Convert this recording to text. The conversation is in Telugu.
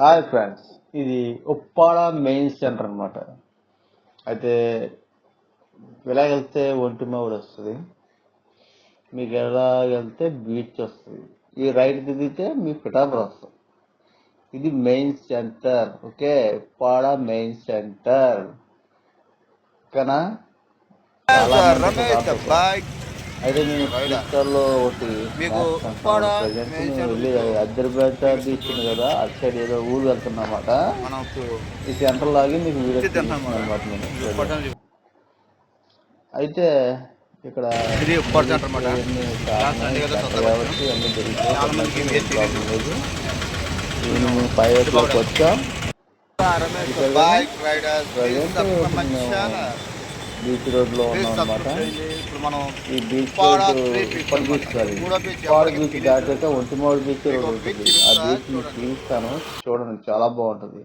హాయ్ ఫ్రెండ్స్, ఇది ఉప్పాడ మెయిన్ సెంటర్ అనమాట. అయితే ఇలా వెళ్తే ఒంటిమూడి వస్తుంది, మీకు ఎలా వెళ్తే బీచ్ వస్తుంది, ఈ రైట్ దిగితే మీ పిఠాపురం వస్తుంది. ఇది main centre. Okay, Uppada main centre. ఓకేనా? అయితే నేను ఫ్యూచర్లో ఒకటి ప్రజెంట్ మేము వెళ్ళి అజర్బైజాన్ బీచ్ ఉంది కదా, అటు సైడ్ ఏదో ఊరు వెళ్తున్నమాట. ఈ సెంటర్ లాగి మీకు వీడియో అనమాట. నేను అయితే ఇక్కడ కాబట్టి అన్ని జరుగుతాయి. నేను 5 o'clock వచ్చాం. బీచ్ రోడ్ లో ఉన్నాం అనమాట. ఈ బీచ్ రోడ్ ఉప్పల్ బీచ్ కాదు, ఉప్పాడ బీచ్ దాటాక ఒంటిమూడి బీచ్ రోడ్ ఉంటుంది. ఆ బీచ్ మీకు చూపిస్తాను, చూడండి, చాలా బాగుంటుంది.